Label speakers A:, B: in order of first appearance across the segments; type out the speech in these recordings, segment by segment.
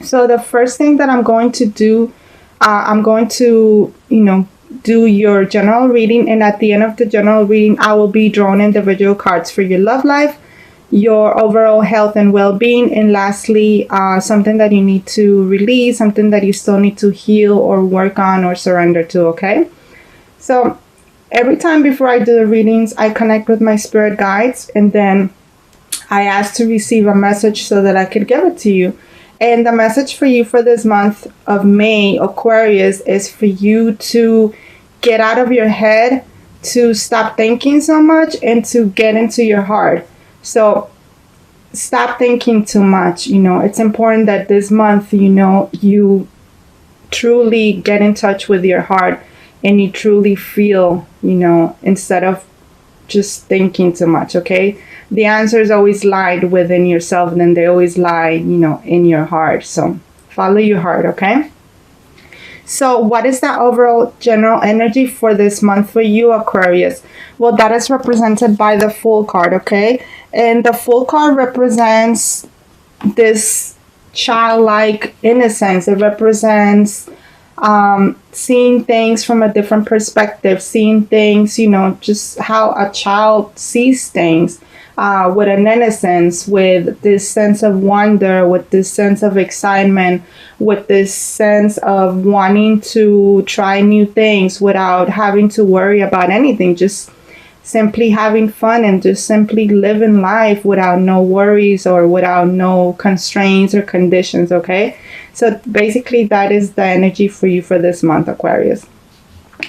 A: So the first thing that I'm going to do, I'm going to, do your general reading. And at the end of the general reading, I will be drawing individual cards for your love life, your overall health and well-being, and lastly, something that you need to release, something that you still need to heal or work on or surrender to, okay? So every time before I do the readings, I connect with my spirit guides, and then I ask to receive a message so that I could give it to you. And the message for you for this month of May, Aquarius, is for you to get out of your head, to stop thinking so much, and to get into your heart. So stop thinking too much. It's important that this month, you truly get in touch with your heart and you truly feel, instead of just thinking too much, okay? The answers always lie within yourself, and then they always lie, in your heart. So follow your heart, okay? So what is the overall general energy for this month for you, Aquarius? Well, that is represented by the Fool card, okay? And the Fool card represents this childlike innocence. It represents seeing things from a different perspective, seeing things, just how a child sees things, with an innocence, with this sense of wonder, with this sense of excitement, with this sense of wanting to try new things without having to worry about anything, just simply having fun and just simply living life without no worries or without no constraints or conditions, okay? So basically that is the energy for you for this month, Aquarius.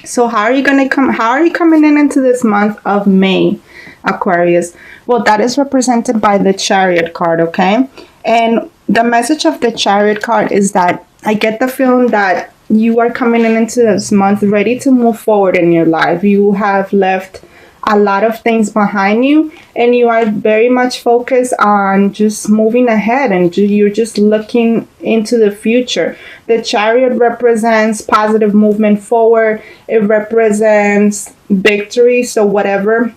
A: So how are you coming into this month of May, Aquarius? Well, that is represented by the Chariot card, okay? And the message of the Chariot card is that I get the feeling that you are coming into this month ready to move forward in your life. You have left a lot of things behind you, and you are very much focused on just moving ahead, and you're just looking into the future. The Chariot represents positive movement forward. It represents victory. So whatever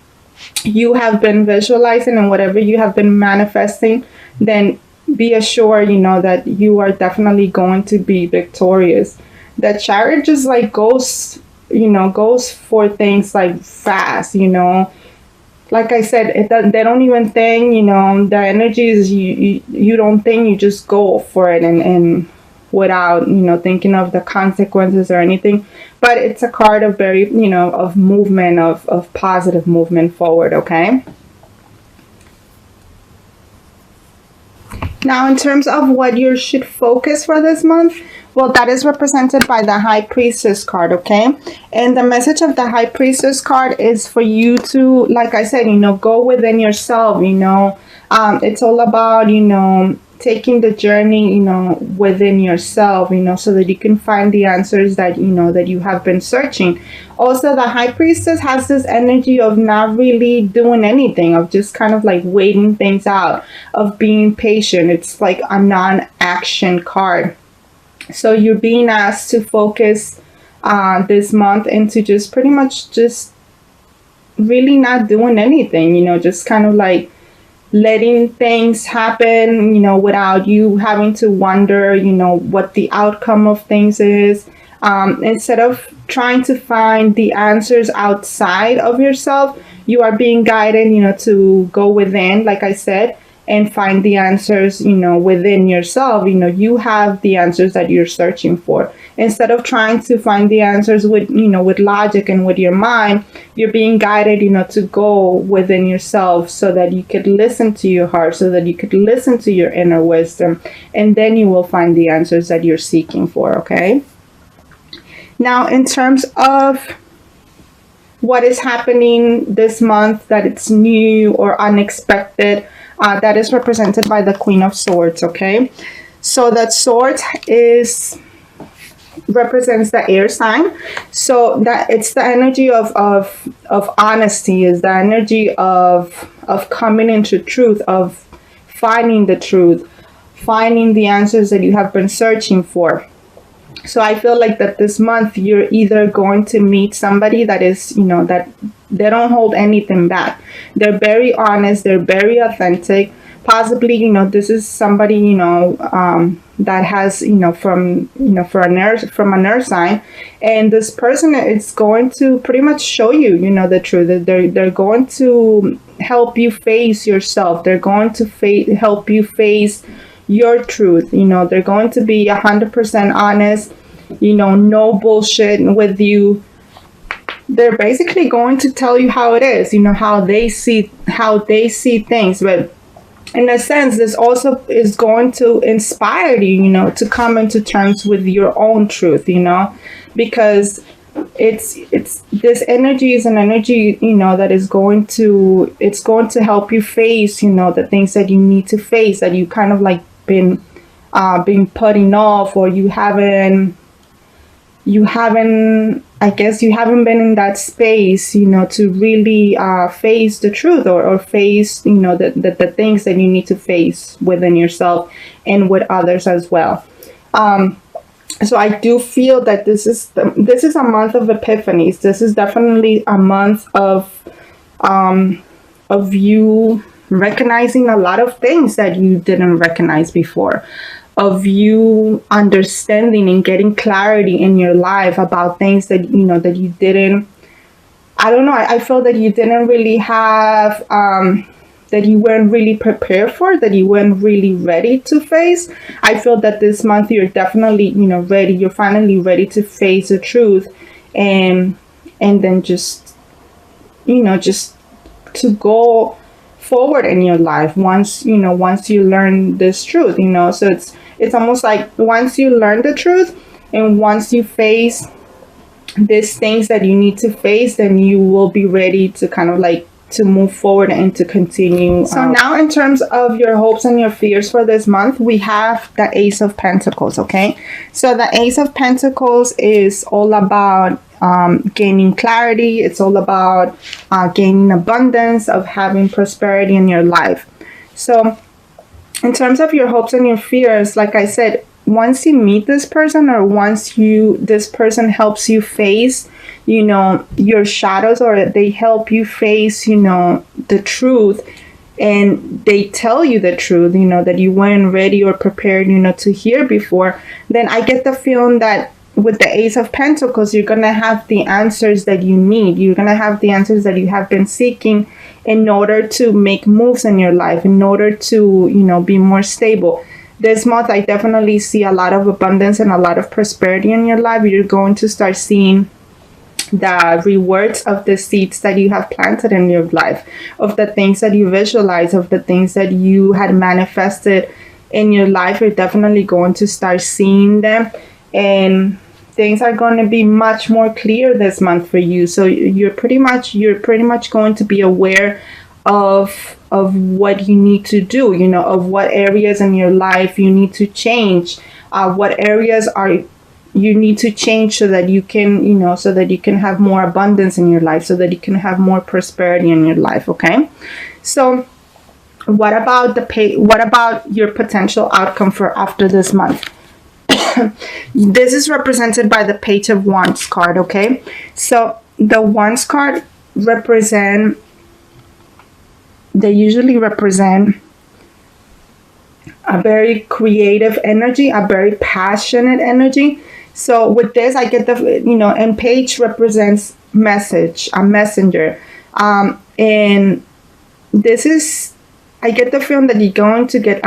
A: you have been visualizing and whatever you have been manifesting, then be assured, that you are definitely going to be victorious. The Chariot just like goes for things like fast, like I said, they don't even think, the energy is you don't think, you just go for it, and without, thinking of the consequences or anything. But it's a card of very, of movement, of positive movement forward, okay? Now, in terms of what you should focus for this month, well, that is represented by the High Priestess card, okay? And the message of the High Priestess card is for you to, like I said, go within yourself, it's all about, taking the journey, within yourself, so that you can find the answers that, that you have been searching. Also, the High Priestess has this energy of not really doing anything, of just kind of like waiting things out, of being patient. It's like a non-action card. So you're being asked to focus this month into just pretty much just really not doing anything, just kind of like letting things happen, without you having to wonder, what the outcome of things is. Instead of trying to find the answers outside of yourself, you are being guided, to go within, like I said, and find the answers, within yourself. You have the answers that you're searching for. Instead of trying to find the answers with, with logic and with your mind, you're being guided, to go within yourself so that you could listen to your heart, so that you could listen to your inner wisdom, and then you will find the answers that you're seeking for, okay? Now, in terms of what is happening this month that it's new or unexpected, that is represented by the Queen of Swords, okay? So that sword represents the air sign. So that it's the energy of honesty, is the energy of coming into truth, of finding the truth, finding the answers that you have been searching for. So I feel like that this month you're either going to meet somebody that is, that they don't hold anything back. They're very honest, they're very authentic, Possibly, this is somebody, that has, from an earth sign, and this person is going to pretty much show you, the truth. They're going to help you face yourself. They're going to help you face your truth. They're going to be 100% honest, no bullshit with you. They're basically going to tell you how it is, how they see things. But in a sense, this also is going to inspire you, to come into terms with your own truth, because it's this energy is an energy, that is going to help you face, the things that you need to face, that you kind of like been putting off, or you haven't I guess you haven't been in that space, to really face the truth, or face, the things that you need to face within yourself and with others as well. So I do feel that this is a month of epiphanies. This is definitely a month of you recognizing a lot of things that you didn't recognize before, of you understanding and getting clarity in your life about things that that you didn't, I don't know, I feel that you didn't really have, that you weren't really prepared for, that you weren't really ready to face. I feel that this month you're definitely ready. You're finally ready to face the truth, and then just to go forward in your life once you learn this truth. So it's almost like once you learn the truth, and once you face these things that you need to face, then you will be ready to kind of like to move forward and to continue. So now, in terms of your hopes and your fears for this month, we have the Ace of Pentacles. Okay, so the Ace of Pentacles is all about gaining clarity. It's all about gaining abundance, of having prosperity in your life. So in terms of your hopes and your fears, like I said, once you meet this person, or once this person helps you face, your shadows, or they help you face, the truth, and they tell you the truth, that you weren't ready or prepared, to hear before, then I get the feeling that with the Ace of Pentacles, you're going to have the answers that you need. You're going to have the answers that you have been seeking in order to make moves in your life, in order to, be more stable. This month, I definitely see a lot of abundance and a lot of prosperity in your life. You're going to start seeing the rewards of the seeds that you have planted in your life, of the things that you visualize, of the things that you had manifested in your life. You're definitely going to start seeing them, and things are going to be much more clear this month for you. So you're pretty much going to be aware of what you need to do, of what areas in your life you need to change, what areas you need to change so that you can, so that you can have more abundance in your life, so that you can have more prosperity in your life. Okay, so what about your potential outcome for after this month? This is represented by the Page of Wands card. Okay, so the Wands card they usually represent a very creative energy, a very passionate energy. So with this, I get and Page represents a messenger, and this is, I get the feeling that you're going to get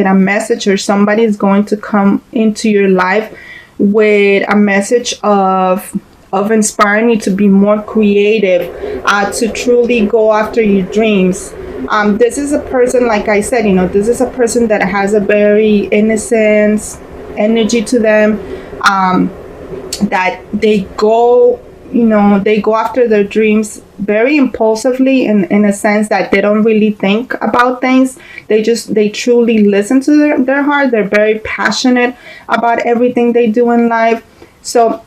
A: a message, or somebody is going to come into your life with a message of inspiring you to be more creative, to truly go after your dreams. This is a person, like I said, this is a person that has a very innocent energy to them, that they go after their dreams very impulsively, in a sense that they don't really think about things. They truly listen to their heart. They're very passionate about everything they do in life. So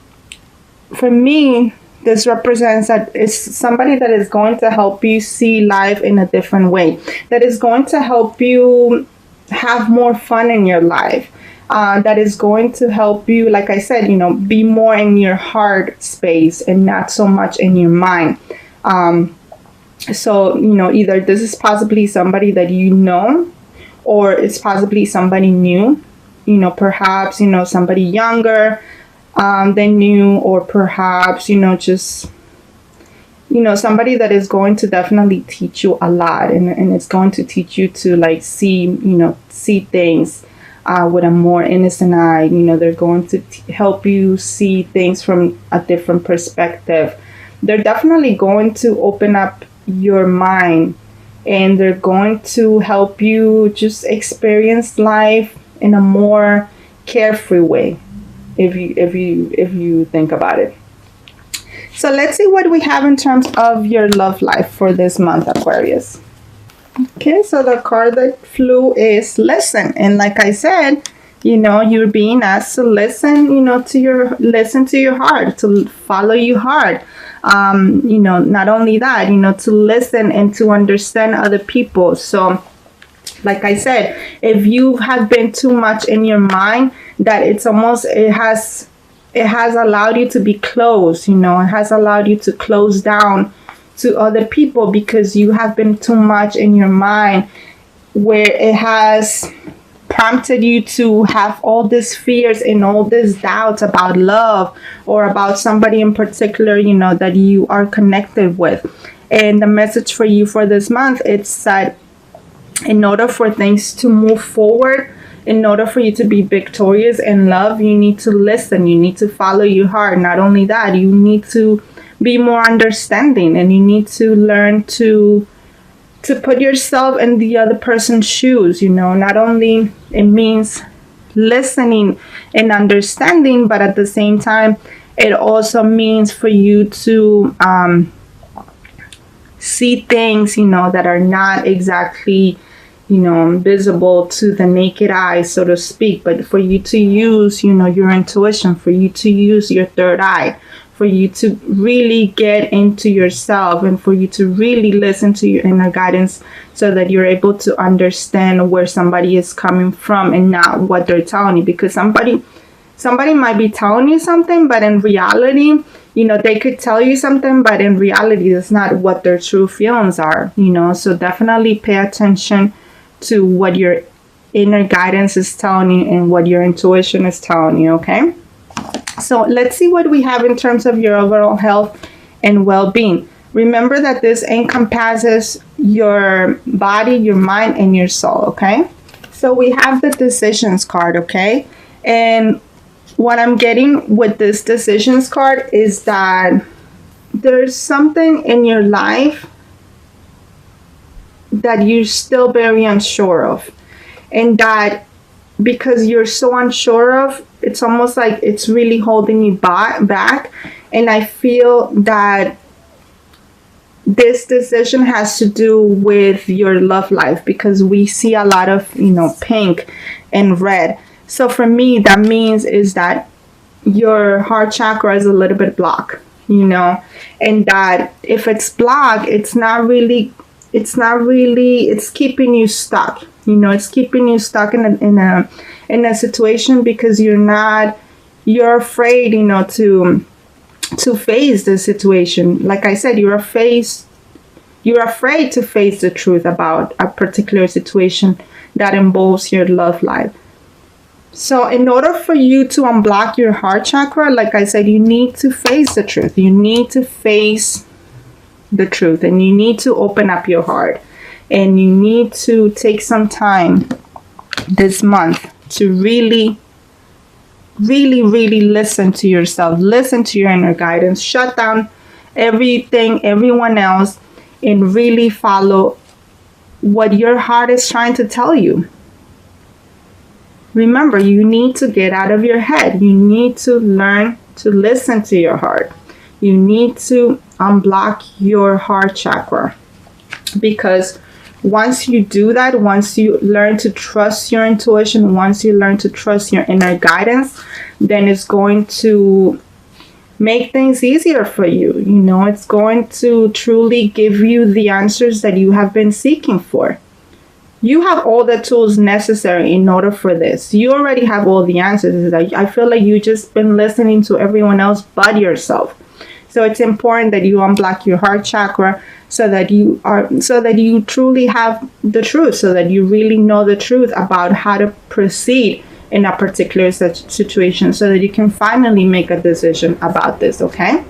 A: for me, this represents that it's somebody that is going to help you see life in a different way, that is going to help you have more fun in your life, that is going to help you, like I said, be more in your heart space and not so much in your mind. So, either this is possibly somebody that you know, or it's possibly somebody new, perhaps, somebody younger than you, or perhaps, just, somebody that is going to definitely teach you a lot, and it's going to teach you to like see things with a more innocent eye. They're going to help you see things from a different perspective. They're definitely going to open up your mind, and they're going to help you just experience life in a more carefree way, if you think about it. So let's see what we have in terms of your love life for this month, Aquarius. Okay, so the card that flew is listen. And like I said, you're being asked to listen, listen to your heart, to follow your heart. Not only that, to listen and to understand other people. So like I said, if you have been too much in your mind, that it has allowed you to be closed, it has allowed you to close down to other people because you have been too much in your mind, where it has prompted you to have all these fears and all these doubts about love or about somebody in particular, that you are connected with. And the message for you for this month, it's that in order for things to move forward, in order for you to be victorious in love, you need to listen. You need to follow your heart. Not only that, you need to be more understanding, and you need to learn to put yourself in the other person's shoes. Not only it means listening and understanding, but at the same time, it also means for you to see things, that are not exactly, visible to the naked eye, so to speak, but for you to use, your intuition, for you to use your third eye, for you to really get into yourself, and for you to really listen to your inner guidance, so that you're able to understand where somebody is coming from and not what they're telling you. Because somebody might be telling you something, but in reality, they could tell you something, but in reality, that's not what their true feelings are, So definitely pay attention to what your inner guidance is telling you and what your intuition is telling you, okay? So let's see what we have in terms of your overall health and well-being. Remember that this encompasses your body, your mind, and your soul, okay? So we have the decisions card, okay? And what I'm getting with this decisions card is that there's something in your life that you're still very unsure of. And that because you're so unsure of, it's almost like it's really holding you back. And I feel that this decision has to do with your love life, because we see a lot of, pink and red. So for me, that means is that your heart chakra is a little bit blocked, and that if it's blocked, it's keeping you stuck. It's keeping you stuck in a situation because you're afraid, to face the situation. Like I said, you're afraid to face the truth about a particular situation that involves your love life. So in order for you to unblock your heart chakra, like I said, you need to face the truth. You need to face the truth, and you need to open up your heart, and you need to take some time this month to really listen to yourself, listen to your inner guidance, shut down everyone else, and really follow what your heart is trying to tell you. Remember, you need to get out of your head. You need to learn to listen to your heart. You need to unblock your heart chakra, because once you do that, once you learn to trust your intuition, once you learn to trust your inner guidance, then it's going to make things easier for you. It's going to truly give you the answers that you have been seeking for. You have all the tools necessary in order for this. You already have all the answers. I feel like you just been listening to everyone else but yourself. So it's important that you unblock your heart chakra so that you truly have the truth, so that you really know the truth about how to proceed in a particular situation, so that you can finally make a decision about this, okay?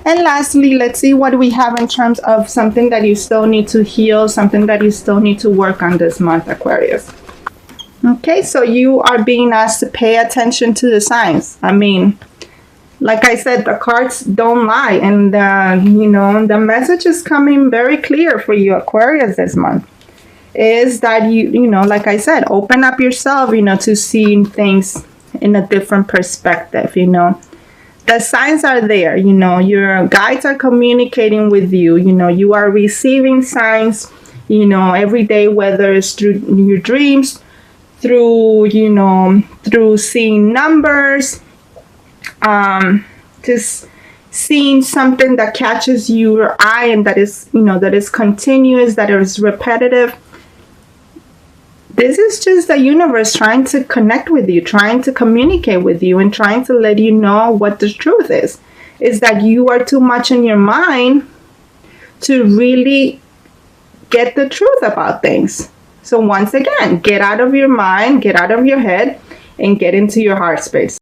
A: And lastly, let's see what we have in terms of something that you still need to heal, something that you still need to work on this month, Aquarius. Okay, so you are being asked to pay attention to the signs. I mean, like I said, the cards don't lie, and the message is coming very clear for you, Aquarius, this month. Is that like I said, open up yourself, to seeing things in a different perspective. The signs are there. Your guides are communicating with you. You are receiving signs, every day, whether it's through your dreams, through seeing numbers, just seeing something that catches your eye and that is continuous, that is repetitive. This is just the universe trying to connect with you, trying to communicate with you, and trying to let you know what the truth is that you are too much in your mind to really get the truth about things. So once again, get out of your mind, get out of your head, and get into your heart space.